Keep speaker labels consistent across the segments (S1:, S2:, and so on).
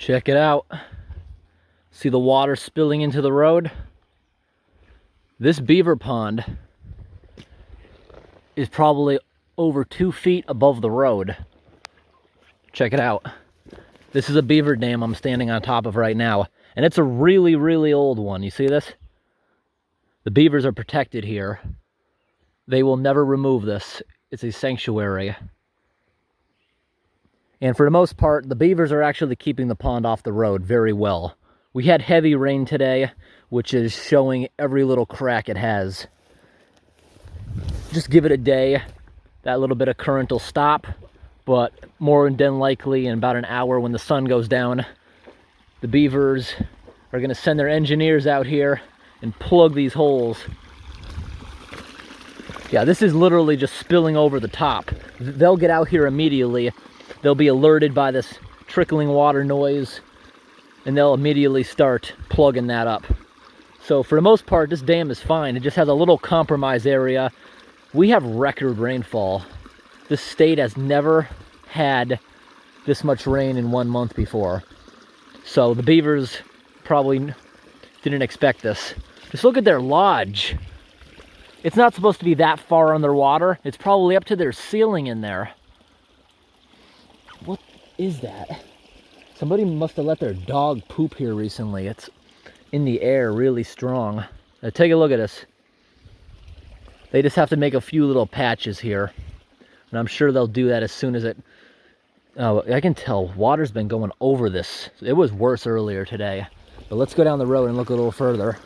S1: Check it out. See the water spilling into the road? This beaver pond is probably over 2 feet above the road. Check it out. This is a beaver dam I'm standing on top of right now, and it's a really, really old one. You see this? The beavers are protected here. They will never remove this. It's a sanctuary. And for the most part, the beavers are actually keeping the pond off the road very well. We had heavy rain today, which is showing every little crack it has. Just give it a day. That little bit of current will stop, but more than likely in about an hour when the sun goes down, the beavers are going to send their engineers out here and plug these holes. Yeah, this is literally just spilling over the top. They'll get out here immediately. They'll be alerted by this trickling water noise, and they'll immediately start plugging that up. So for the most part, this dam is fine. It just has a little compromise area. We have record rainfall. This state has never had this much rain in 1 month before. So the beavers probably didn't expect this. Just look at their lodge. It's not supposed to be that far underwater. It's probably up to their ceiling in there. What is that? Somebody must have let their dog poop here recently. It's in the air really strong. Now take a look at this. They just have to make a few little patches here. And I'm sure they'll do that as soon as it... Oh, I can tell water's been going over this. It was worse earlier today. But let's go down the road and look a little further.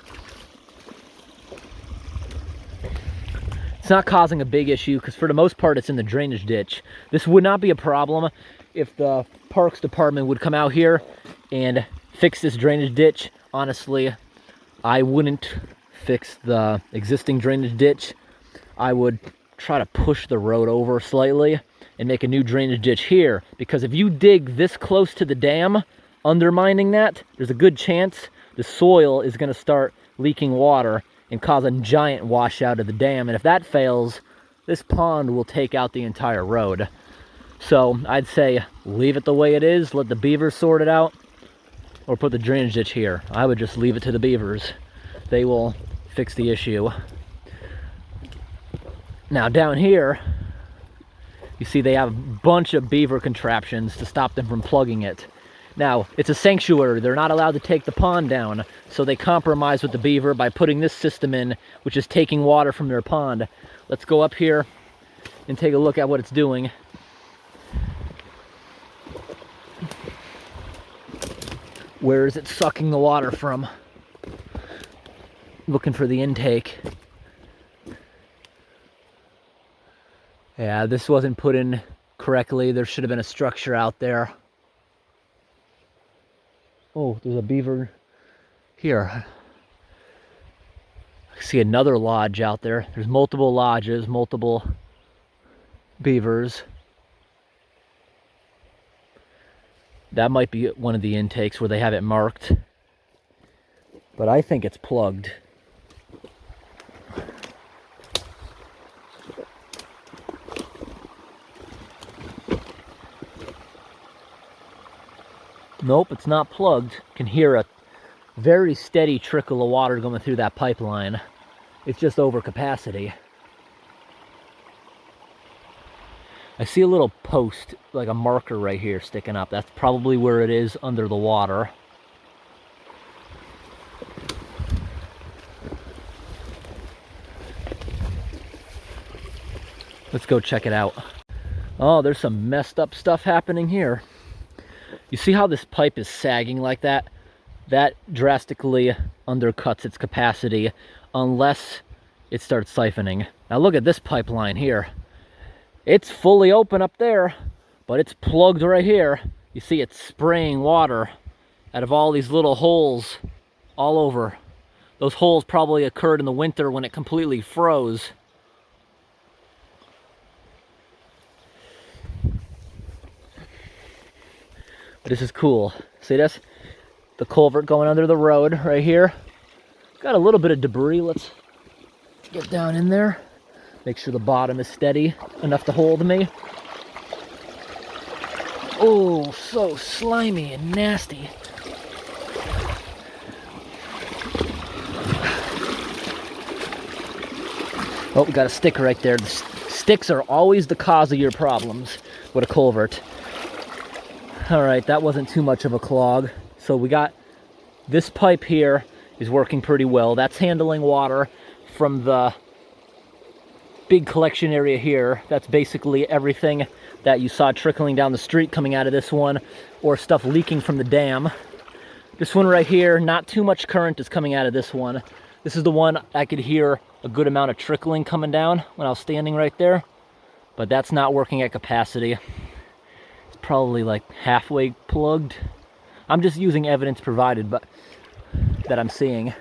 S1: It's not causing a big issue because for the most part it's in the drainage ditch. This would not be a problem if the Parks Department would come out here and fix this drainage ditch. Honestly, I wouldn't fix the existing drainage ditch. I would try to push the road over slightly and make a new drainage ditch here, because if you dig this close to the dam, undermining that, there's a good chance the soil is going to start leaking water and cause a giant washout of the dam. And if that fails, this pond will take out the entire road. So I'd say leave it the way it is, let the beavers sort it out, or put the drainage ditch here. I would just leave it to the beavers. They will fix the issue. Now down here, you see they have a bunch of beaver contraptions to stop them from plugging it. Now, it's a sanctuary. They're not allowed to take the pond down, so they compromise with the beaver by putting this system in, which is taking water from their pond. Let's go up here and take a look at what it's doing. Where is it sucking the water from? Looking for the intake. Yeah, this wasn't put in correctly. There should have been a structure out there. Oh, there's a beaver here. I see another lodge out there. There's multiple lodges, multiple beavers. That might be one of the intakes where they have it marked. But I think it's plugged. Nope, it's not plugged. You can hear a very steady trickle of water going through that pipeline. It's just over capacity. I see a little post, like a marker right here sticking up. That's probably where it is under the water. Let's go check it out. Oh, there's some messed up stuff happening here. You see how this pipe is sagging like that? That drastically undercuts its capacity unless it starts siphoning. Now look at this pipeline here. It's fully open up there, but it's plugged right here. You see it's spraying water out of all these little holes all over. Those holes probably occurred in the winter when it completely froze. This is cool. See this? The culvert going under the road right here. Got a little bit of debris. Let's get down in there. Make sure the bottom is steady enough to hold me. Oh, so slimy and nasty. Oh, we got a stick right there. The sticks are always the cause of your problems with a culvert. All right, that wasn't too much of a clog. So we got this pipe here is working pretty well. That's handling water from the big collection area here. That's basically everything that you saw trickling down the street coming out of this one, or stuff leaking from the dam. This one right here, not too much current is coming out of this one. This is the one I could hear a good amount of trickling coming down when I was standing right there, but that's not working at capacity. It's probably like halfway plugged. I'm just using evidence provided, but that I'm seeing.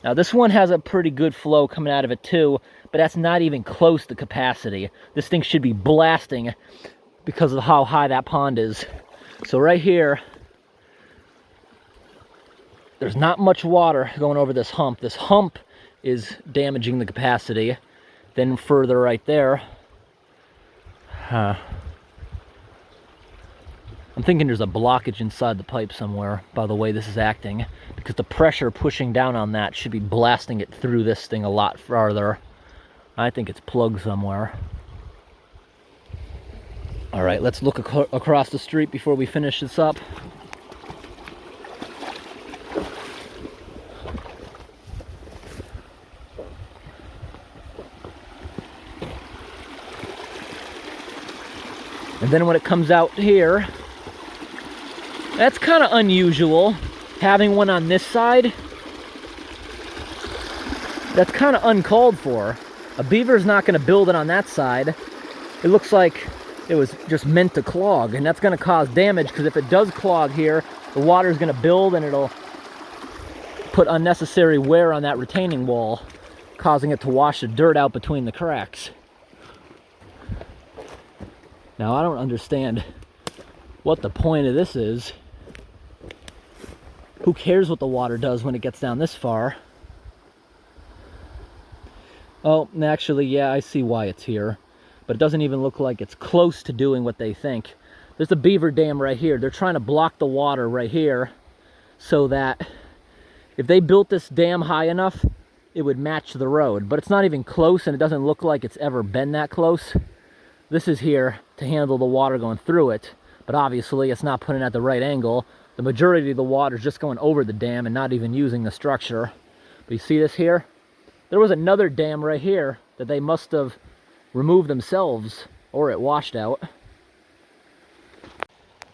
S1: Now this one has a pretty good flow coming out of it too, but that's not even close to capacity. This thing should be blasting because of how high that pond is. So right here, there's not much water going over this hump. This hump is damaging the capacity. Then further right there, I'm thinking there's a blockage inside the pipe somewhere by the way this is acting, because the pressure pushing down on that should be blasting it through this thing a lot farther. I think it's plugged somewhere. All right, let's look across the street before we finish this up. And then when it comes out here, that's kind of unusual, having one on this side. That's kind of uncalled for. A beaver's not going to build it on that side. It looks like it was just meant to clog, and that's going to cause damage, because if it does clog here, the water is going to build and it'll put unnecessary wear on that retaining wall, causing it to wash the dirt out between the cracks. Now, I don't understand what the point of this is. Who cares what the water does when it gets down this far? Oh, actually, yeah, I see why it's here. But it doesn't even look like it's close to doing what they think. There's the Beaver Dam right here. They're trying to block the water right here so that if they built this dam high enough, it would match the road. But it's not even close, and it doesn't look like it's ever been that close. This is here to handle the water going through it, but obviously it's not putting it at the right angle. The majority of the water is just going over the dam and not even using the structure. But you see this here? There was another dam right here that they must have removed themselves, or it washed out.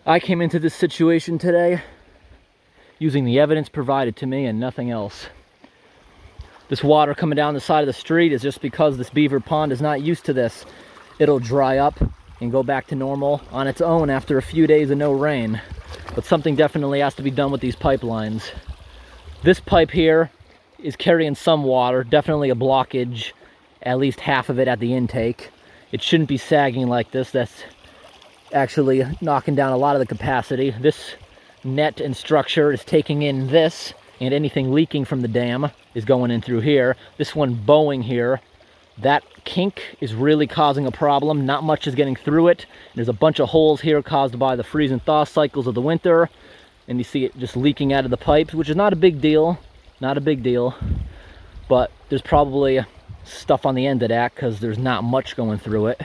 S1: I came into this situation today using the evidence provided to me and nothing else. This water coming down the side of the street is just because this beaver pond is not used to this. It'll dry up and go back to normal on its own after a few days of no rain. But something definitely has to be done with these pipelines. This pipe here is carrying some water, definitely a blockage, at least half of it at the intake. It shouldn't be sagging like this. That's actually knocking down a lot of the capacity. This net and structure is taking in this, and anything leaking from the dam is going in through here. This one bowing here, that kink is really causing a problem. Not much is getting through it. There's a bunch of holes here caused by the freeze and thaw cycles of the winter, and you see it just leaking out of the pipes, which is not a big deal. Not a big deal, but there's probably stuff on the end of that because there's not much going through it.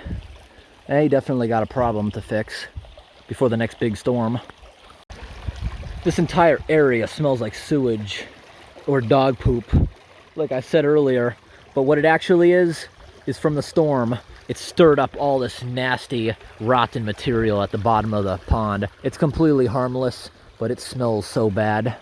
S1: And you definitely got a problem to fix before the next big storm. This entire area smells like sewage or dog poop, like I said earlier. But what it actually is from the storm. It stirred up all this nasty, rotten material at the bottom of the pond. It's completely harmless, but it smells so bad.